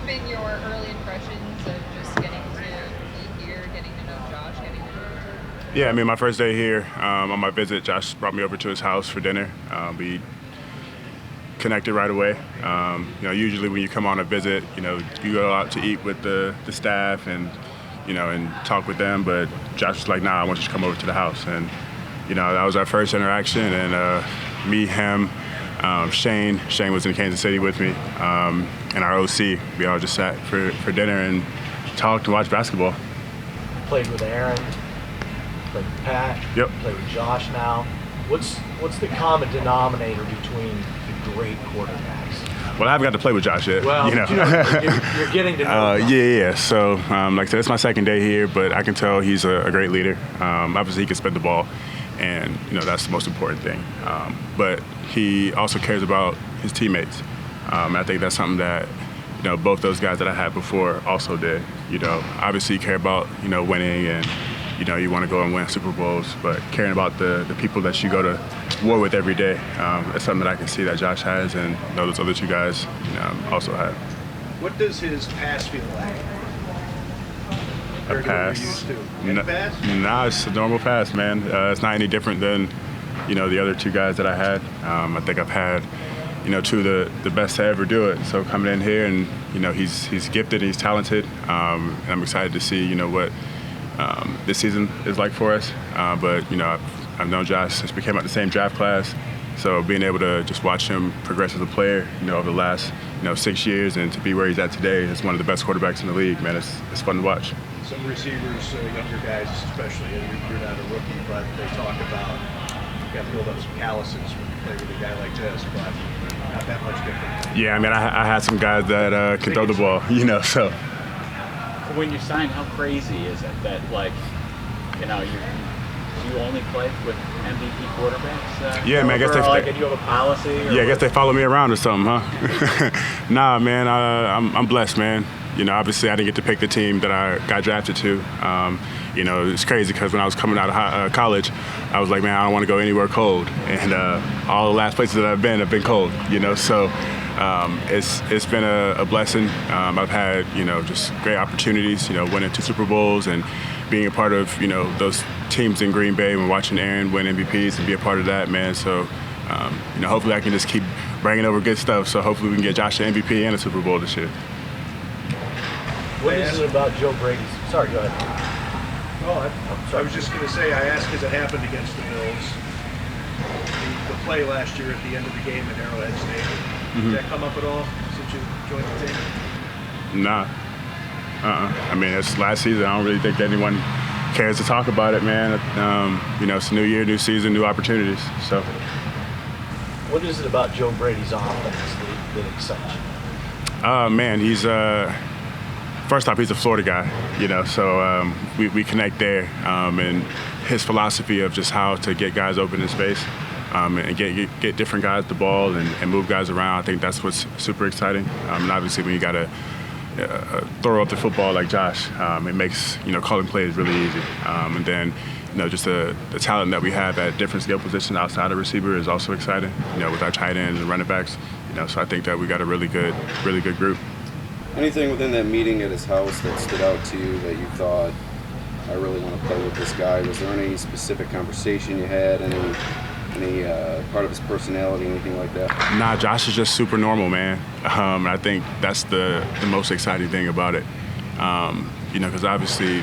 have been your early impressions of just getting to be here, getting to know Josh, getting to know him? Yeah, I mean, my first day here on my visit, Josh brought me over to his house for dinner. We connected right away. Usually when you come on a visit, you go out to eat with the staff and talk with them. But Josh was like, "Nah, I want you to come over to the house." And that was our first interaction. And me, him, Shane was in Kansas City with me, and our OC. We all just sat for dinner and talked and watched basketball. Played with Aaron, played with Pat, Yep. Played with Josh now. What's the common denominator between the great quarterbacks? Well, I haven't got to play with Josh yet. Well, you're getting to know him. Yeah. So, like I said, it's my second day here, but I can tell he's a great leader. Obviously, he can spin the ball, and that's the most important thing. But he also cares about his teammates. I think that's something that both those guys that I had before also did. Obviously, you care about winning and. You want to go and win Super Bowls, but caring about the people that you go to war with every day, that's something that I can see that Josh has and those other two guys also have. What does his pass feel like? A pass? Used to? Any pass? Nah, it's a normal pass, man. It's not any different than the other two guys that I had. I think I've had two of the best to ever do it. So coming in here and he's gifted, he's talented, and I'm excited to see what. This season is like for us, but I've known Josh since we came out the same draft class, so being able to just watch him progress as a player, over the last 6 years, and to be where he's at today is one of the best quarterbacks in the league. Man, it's fun to watch. Some receivers, younger guys especially, you're not a rookie, but they talk about you got to build up some calluses when you play with a guy like this, but not that much different. Yeah, I mean, I had some guys that can throw the ball, so. When you sign, how crazy is it that you only play with MVP quarterbacks? Yeah, man. I guess do you have a policy? Yeah, I guess they follow me around or something, huh? Nah, man. I'm blessed, man. Obviously I didn't get to pick the team that I got drafted to. It's crazy because when I was coming out of college, I was like, man, I don't want to go anywhere cold, and all the last places that I've been cold. So. It's been a blessing. I've had just great opportunities. Winning 2 Super Bowls and being a part of those teams in Green Bay and watching Aaron win MVPs and be a part of that, man. So hopefully I can just keep bringing over good stuff. So hopefully we can get Josh an MVP and a Super Bowl this year. What is it about Joe Brady? Sorry, go ahead. I was just going to say, I asked because it happened against the Bills. The play last year at the end of the game at Arrowhead Stadium. Did that come up at all since you joined the team? Nah. I mean, it's last season. I don't really think anyone cares to talk about it, man. It's a new year, new season, new opportunities. So. What is it about Joe Brady's offense that excites you? Man, he's first off, he's a Florida guy, so we connect there, and his philosophy of just how to get guys open in space. And get different guys the ball and move guys around. I think that's what's super exciting. And obviously, when you got to throw up the football like Josh, it makes calling plays really easy. And then just the talent that we have at different skill positions outside of receiver is also exciting. With our tight ends and running backs. So I think that we got a really good group. Anything within that meeting at his house that stood out to you that you thought, I really want to play with this guy? Was there any specific conversation you had? Any part of his personality, anything like that? Nah, Josh is just super normal, man. And I think that's the most exciting thing about it. Because obviously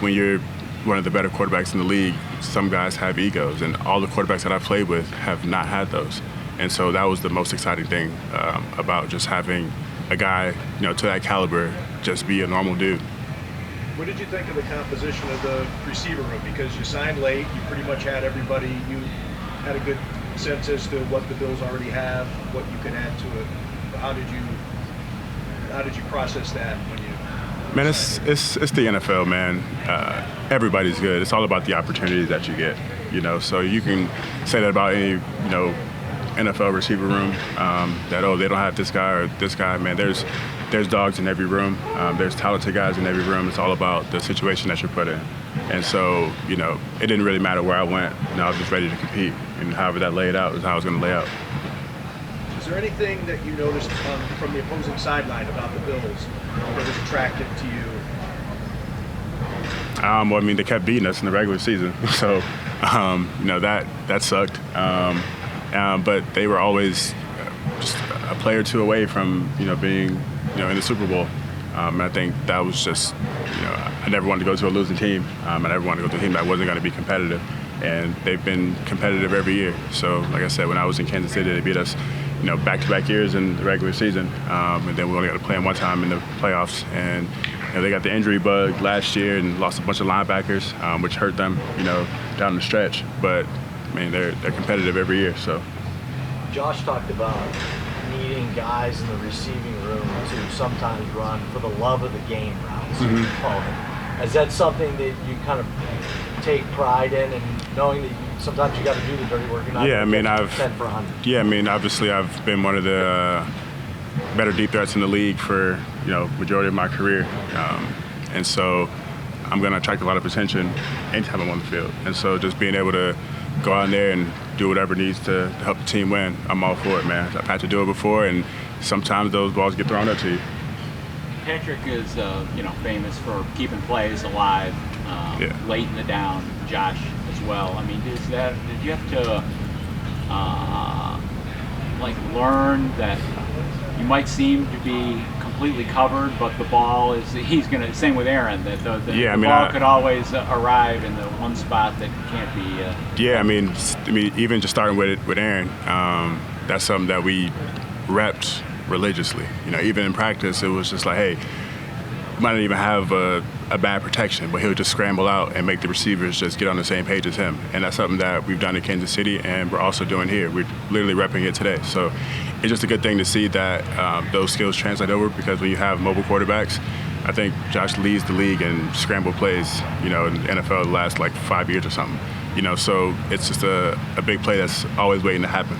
when you're one of the better quarterbacks in the league, some guys have egos, and all the quarterbacks that I've played with have not had those. And so that was the most exciting thing about just having a guy, to that caliber, just be a normal dude. What did you think of the composition of the receiver room? Because you signed late, you pretty much had everybody. You had a good sense as to what the Bills already have, what you could add to it. How did you process that when you? Man, it's the NFL, man. Everybody's good. It's all about the opportunities that you get. So you can say that about any NFL receiver room that they don't have this guy or this guy. Man, there's dogs in every room. There's talented guys in every room. It's all about the situation that you're put in. And so, it didn't really matter where I went. I was just ready to compete. And however that laid out is how I was going to lay out. Is there anything that you noticed from the opposing sideline about the Bills that was attractive to you? Well, I mean, they kept beating us in the regular season, so you know that sucked. But they were always just a player or two away from being in the Super Bowl. And I think that was just I never wanted to go to a losing team. I never wanted to go to a team that wasn't going to be competitive. And they've been competitive every year. So, like I said, when I was in Kansas City, they beat us, back-to-back years in the regular season, and then we only got to play them one time in the playoffs. And they got the injury bug last year and lost a bunch of linebackers, which hurt them, down the stretch. But I mean, they're competitive every year. So, Josh talked about needing guys in the receiving room to sometimes run for the love of the game routes. Is that something that you kind of take pride in, and knowing that sometimes you got to do the dirty work? You're not 10 for 100. Yeah, I mean, obviously I've been one of the better deep threats in the league for majority of my career, and so I'm going to attract a lot of attention anytime I'm on the field. And so just being able to go out there and do whatever needs to help the team win, I'm all for it, man. I've had to do it before, and sometimes those balls get thrown up to you. Patrick is, famous for keeping plays alive late in the down. Josh as well. I mean, did you have to learn that you might seem to be completely covered, but the ball is same with Aaron, that the ball could always arrive in the one spot that can't be. I mean, even just starting with Aaron, that's something that we repped religiously. Even in practice, it was just like, hey, might not even have a bad protection, but he'll just scramble out and make the receivers just get on the same page as him. And that's something that we've done in Kansas City, and we're also doing here. We're literally repping it today. So it's just a good thing to see that those skills translate over, because when you have mobile quarterbacks, I think Josh leads the league in scramble plays, in the NFL the last 5 years or something. So it's just a big play that's always waiting to happen.